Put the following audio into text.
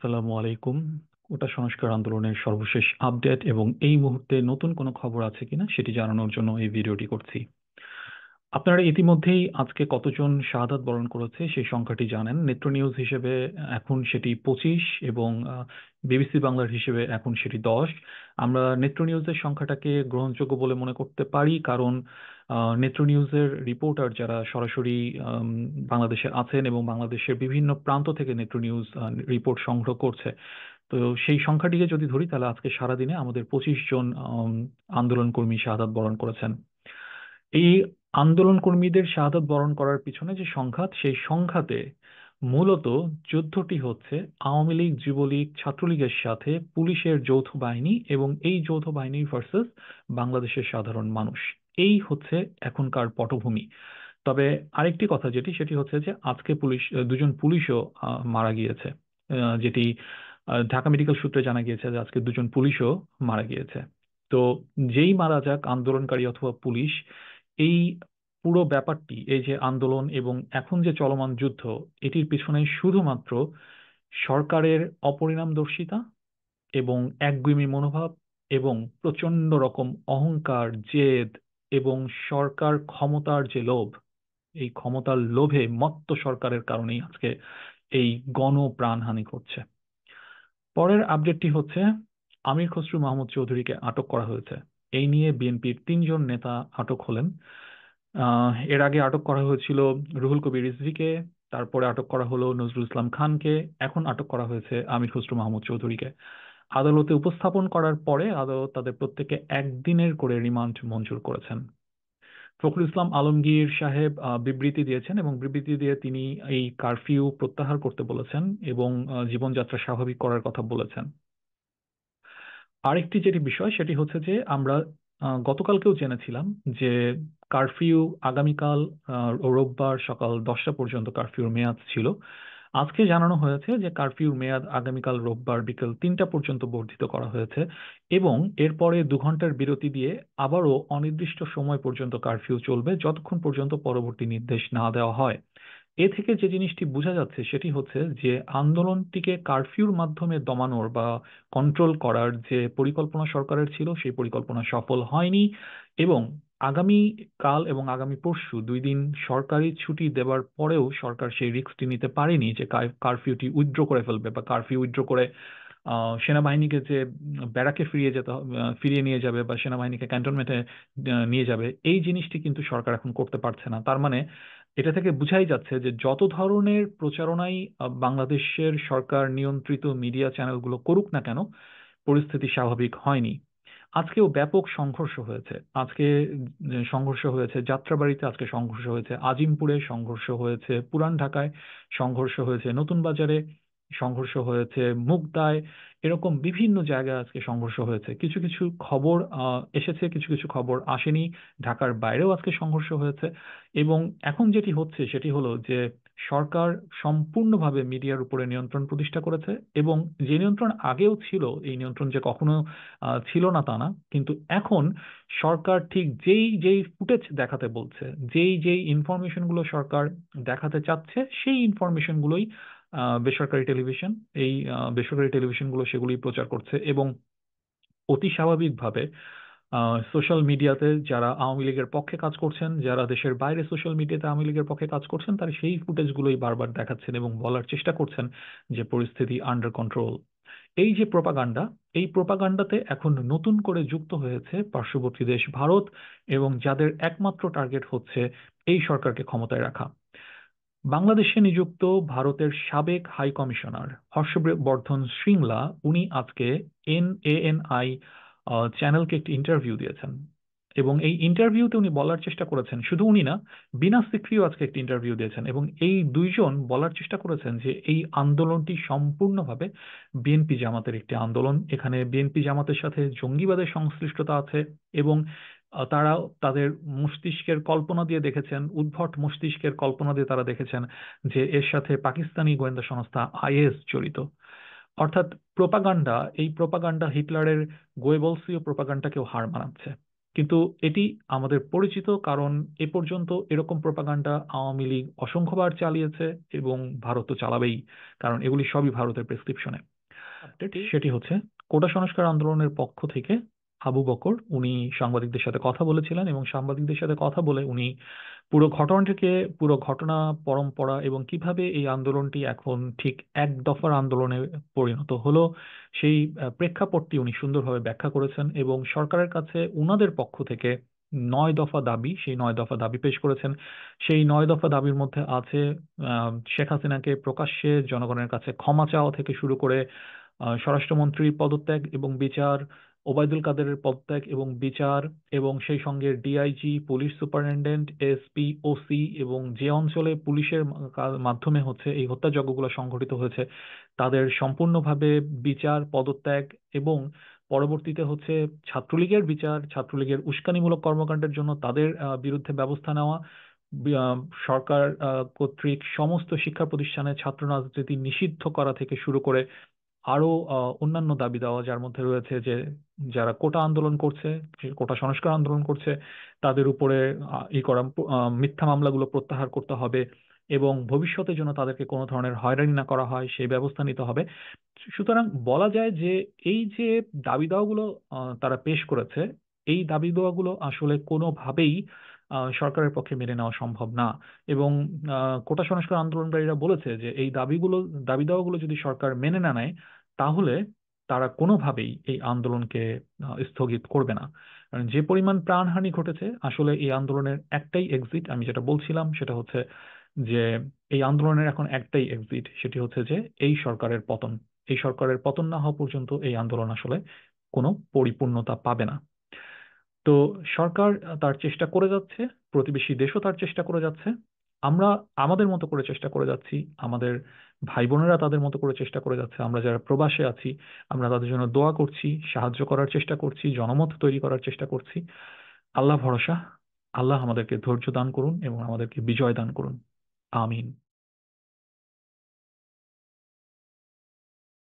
আসসালামু আলাইকুম। কোটা সংস্কার আন্দোলনের সর্বশেষ আপডেট এবং এই মুহূর্তে নতুন কোনো খবর আছে কিনা সেটি জানানোর জন্য এই ভিডিওটি করছি। আপনারা ইতিমধ্যেই আজকে কতজন শাহাদাত বরণ করেছে সেই সংখ্যাটি জানেন। নেত্র নিউজ হিসেবে এখন সেটি 25 এবং বিবিসি বাংলার হিসেবে এখন সেটি 10। আমরা নেত্র নিউজের সংখ্যাটাকে গ্রহণযোগ্য বলে মনে করতে পারি, কারণ নেত্র নিউজের রিপোর্টার যারা সরাসরি বাংলাদেশে আছেন এবং বাংলাদেশের বিভিন্ন প্রান্ত থেকে নেত্র নিউজ রিপোর্ট সংগ্রহ করছে। তো সেই সংখ্যাটিকে যদি ধরি তাহলে আজকে সারাদিনে আমাদের 25 জন আন্দোলন কর্মী শাহাদাত বরণ করেছেন। এই আন্দোলন কর্মীদের শাহাদাত বরণ করার পিছনে যে সংঘাত, সেই সংঘাতে মূলত যুদ্ধটি হচ্ছে আওয়ামী লীগ, যুবলীগ, ছাত্রলীগের সাথে পুলিশের যৌথ বাহিনী এবং এই যৌথ বাহিনী ভার্সেস বাংলাদেশের সাধারণ মানুষ। এই হচ্ছে এখনকার পটভূমি। তবে আরেকটি কথা সেটি হচ্ছে যে আজকে দুজন পুলিশও মারা গিয়েছে। যেটি ঢাকা মেডিকেল সূত্রে জানা গিয়েছে যে আজকে দুজন পুলিশও মারা গিয়েছে। তো যেই মারা যাক, আন্দোলনকারী অথবা পুলিশ, এই পুরো ব্যাপারটি, এই যে আন্দোলন এবং এখন যে চলমান যুদ্ধ, এটির পিছনে শুধুমাত্র সরকারের অপরিণামদর্শিতা এবং একগুঁয়েমি মনোভাব এবং প্রচন্ড রকম অহংকার, জেদ এবং সরকার ক্ষমতার যে লোভ, এই ক্ষমতার লোভে মত্ত সরকারের কারণেই আজকে এই প্রাণহানি ঘটছে। পরের আপডেটটি হচ্ছে আমির খসরু মাহমুদ চৌধুরীকে আটক করা হয়েছে। এই নিয়ে বিএনপির 3 জন নেতা আটক হলেন। এর আগে আটক করা হয়েছিল রুহুল কবির রিজভীকে, তারপরে আটক করা হলো নজরুল ইসলাম খানকে, এখন আটক করা হয়েছে আমির খসরু মাহমুদ চৌধুরীকে। আদালতে উপস্থাপন করার পরে আদালত তাদের প্রত্যেককে 1 দিনের করে রিমান্ড মঞ্জুর করেছেন। ফখরুল ইসলাম আলমগীর সাহেব বিবৃতি দিয়েছেন এবং বিবৃতি দিয়ে তিনি এই কারফিউ প্রত্যাহার করতে বলেছেন এবং জীবনযাত্রা স্বাভাবিক করার কথা বলেছেন। আরেকটি যেটি বিষয় সেটি হচ্ছে যে আমরা গতকালকেও জেনেছিলাম যে কারফিউ আগামীকাল রোববার সকাল 10টা পর্যন্ত কারফিউর মেয়াদ ছিল। আজকে জানানো হয়েছে যে কারফিউর মেয়াদ আগামীকাল রোববার বিকেল 3টা পর্যন্ত বর্ধিত করা হয়েছে এবং এরপরে 2 ঘন্টার বিরতি দিয়ে আবারও অনির্দিষ্ট সময় পর্যন্ত কারফিউ চলবে, যতক্ষণ পর্যন্ত পরবর্তী নির্দেশ না দেওয়া হয়। এ থেকে যে জিনিসটি বোঝা যাচ্ছে সেটি হচ্ছে যে আন্দোলনটিকে কারফিউর মাধ্যমে দমানোর বা কন্ট্রোল করার যে পরিকল্পনা সরকারের ছিল, সেই পরিকল্পনা সফল হয়নি এবং আগামী কাল এবং আগামী পরশু 2 দিন সরকারি ছুটি দেওয়ার পরেও সরকার সেই রিস্কটি নিতে পারেনি যে কারফিউটি উইথড্র করে ফেলবে বা কারফিউ উইথড্র করে সেনাবাহিনীকে যে ব্যারাকে ফিরিয়ে নিয়ে যাবে বা সেনাবাহিনীকে ক্যান্টনমেন্টে নিয়ে যাবে, এই জিনিসটি কিন্তু সরকার এখন করতে পারছে না। তার মানে এটা থেকে বোঝাই যাচ্ছে যে যত ধরনের প্রচারণাই বাংলাদেশের সরকার নিয়ন্ত্রিত মিডিয়া চ্যানেলগুলো করুক না কেন, পরিস্থিতি স্বাভাবিক হয়নি। আজকেও ব্যাপক সংঘর্ষ হয়েছে। আজকে সংঘর্ষ হয়েছে যাত্রাবাড়িতে, আজকে সংঘর্ষ হয়েছে আজিমপুরে, সংঘর্ষ হয়েছে পুরান ঢাকায়, সংঘর্ষ হয়েছে নতুন বাজারে, সংঘর্ষ হয়েছে মুগদায়। এরকম বিভিন্ন জায়গায় আজকে সংঘর্ষ হয়েছে। কিছু কিছু খবর এসেছে, কিছু কিছু খবর আসেনি। ঢাকার বাইরেও আজকে সংঘর্ষ হয়েছে এবং এখন যেটি হচ্ছে সেটি হলো যে সরকার সম্পূর্ণভাবে মিডিয়ার উপরে নিয়ন্ত্রণ প্রতিষ্ঠা করেছে এবং যে নিয়ন্ত্রণ আগেও ছিল, এই নিয়ন্ত্রণ যে কখনো ছিল না তা না, কিন্তু এখন সরকার ঠিক যেই যেই ফুটেজ দেখাতে বলছে, যেই যেই ইনফরমেশন গুলো সরকার দেখাতে চাচ্ছে, সেই ইনফরমেশন গুলোই বেসরকারি টেলিভিশন, এই বেসরকারি টেলিভিশন গুলো সেগুলি প্রচার করছে এবং অতি স্বাভাবিকভাবে সোশ্যাল মিডিয়াতে যারা আওয়ামী লীগের পক্ষে কাজ করছেন, যারা দেশের বাইরে সোশ্যাল মিডিয়াতে আওয়ামী লীগের পক্ষে কাজ করছেন, তারা সেই ফুটেজগুলোই বারবার দেখাচ্ছেন এবং বলার চেষ্টা করছেন যে পরিস্থিতি আন্ডার কন্ট্রোল। এই যে প্রোপাগান্ডা, এই প্রোপাগান্ডাতে এখন নতুন করে যুক্ত হয়েছে পার্শ্ববর্তী দেশ ভারত এবং যাদের একমাত্র টার্গেট হচ্ছে এই সরকারকে ক্ষমতায় রাখা। বাংলাদেশে নিযুক্ত ভারতের সাবেক হাই কমিশনার হর্ষবর্ধন শ্রিংলা, উনি আজকে এএনআই চ্যানেলকে একটি ইন্টারভিউ দিয়েছেন এবং এই ইন্টারভিউতে উনি বলার চেষ্টা করেছেন, শুধু উনি না, বিনা সিকরিও আজকে একটি ইন্টারভিউ দিয়েছেন এবং এই 2 জন বলার চেষ্টা করেছেন যে এই আন্দোলনটি সম্পূর্ণভাবে বিএনপি জামাতের একটি আন্দোলন। এখানে বিএনপি জামাতের সাথে জঙ্গিবাদের সংশ্লিষ্টতা আছে এবং তারা তাদের মস্তিষ্কের কল্পনা দিয়ে দেখেছেন, উদ্ভট মস্তিষ্কের কল্পনা দিয়ে তারা দেখেছেন যে এর সাথে পাকিস্তানি গোয়েন্দা সংস্থা আইএস জড়িত। অর্থাৎ প্রোপাগান্ডা, এই প্রোপাগান্ডা হিটলারের গোয়েবলসীয় প্রোপাগান্ডাকেও হার মানাচ্ছে। কিন্তু এটি আমাদের পরিচিত, কারণ এ পর্যন্ত এরকম প্রপাগান্ডা আওয়ামী লীগ অসংখ্যবার চালিয়েছে এবং ভারত তো চালাবেই, কারণ এগুলি সবই ভারতের প্রেসক্রিপশনে। আপডেট সেটি হচ্ছে, কোটা সংস্কার আন্দোলনের পক্ষ থেকে আবু বকর উনি সাংবাদিকদের সাথে কথা বলেছিলেন, এবং সাংবাদিকদের সাথে কথা বলে উনি পুরো ঘটনাটিকে, পুরো ঘটনা পরম্পরা এবং কিভাবে এই আন্দোলনটি এখন ঠিক এক দফার আন্দোলনে পরিণত হলো সেই প্রেক্ষাপটটি উনি সুন্দরভাবে ব্যাখ্যা করেছেন, এবং সরকারের কাছে উনাদের পক্ষ থেকে 9 দফা দাবি, সেই 9 দফা দাবি পেশ করেছেন। সেই 9 দফা দাবির মধ্যে আছে শেখ হাসিনাকে প্রকাশ্যে জনগণের কাছে ক্ষমা চাওয়া থেকে শুরু করে স্বরাষ্ট্রমন্ত্রীর পদত্যাগ এবং বিচার, ওবায়দুল কাদেরের পদত্যাগ এবং বিচার, এবং সেই সঙ্গে DIG, police superintendent, SP, OC, এবং যে অঞ্চলে পুলিশের মাধ্যমে হচ্ছে এই হত্যাযজ্ঞগুলো সংঘটিত হয়েছে তাদের সম্পূর্ণভাবে বিচার, পদত্যাগ, এবং পরবর্তীতে হচ্ছে ছাত্রলীগের বিচার, ছাত্রলীগের উস্কানিমূলক কর্মকাণ্ডের জন্য তাদের বিরুদ্ধে ব্যবস্থা নেওয়া, সরকার কর্তৃক সমস্ত শিক্ষা প্রতিষ্ঠানে ছাত্র রাজনীতি নিষিদ্ধ করা থেকে শুরু করে আরো অন্যান্য দাবি দেওয়া, যার মধ্যে রয়েছে যে যারা কোটা আন্দোলন করছে, যে কোটা সংস্কার আন্দোলন করছে, তাদের উপরে মিথ্যা মামলাগুলো প্রত্যাহার করতে হবে, এবং ভবিষ্যতে যেন তাদেরকে কোনো ধরনের হয়রানি না করা হয় সেই ব্যবস্থা নিতে হবে। সুতরাং বলা যায় যে এই যে দাবি দাওয়াগুলো তারা পেশ করেছে, এই দাবি দাওয়াগুলো আসলে কোনোভাবেই সরকারের পক্ষে মেনে নেওয়া সম্ভব না। এবং কোটা সংস্কার আন্দোলনকারীরা বলেছে যে এই দাবি দাওয়াগুলো যদি সরকার মেনে না নেয়, তাহলে তারা কোনোভাবেই এই আন্দোলনকে স্থগিত করবে না। কারণ যে পরিমাণ প্রাণহানি ঘটেছে, আসলে এই আন্দোলনের একটাই এক্সিট, আমি যেটা বলছিলাম সেটা হচ্ছে যে এই আন্দোলনের এখন একটাই এক্সিট, সেটি হচ্ছে যে এই সরকারের পতন। এই সরকারের পতন না হওয়া পর্যন্ত এই আন্দোলন আসলে কোনো পরিপূর্ণতা পাবে না। তো সরকার তার চেষ্টা করে যাচ্ছে, প্রতিবেশী দেশও তার চেষ্টা করে যাচ্ছে, আমরা আমাদের মতো করে চেষ্টা করে যাচ্ছি, আমাদের ভাই বোনেরা তাদের মতো করে চেষ্টা করে যাচ্ছে, আমরা যারা প্রবাসে আছি আমরা তাদের জন্য দোয়া করছি, সাহায্য করার চেষ্টা করছি, জনমত তৈরি করার চেষ্টা করছি। আল্লাহ ভরসা, আল্লাহ আমাদেরকে ধৈর্য দান করুন এবং আমাদেরকে বিজয় দান করুন। আমিন।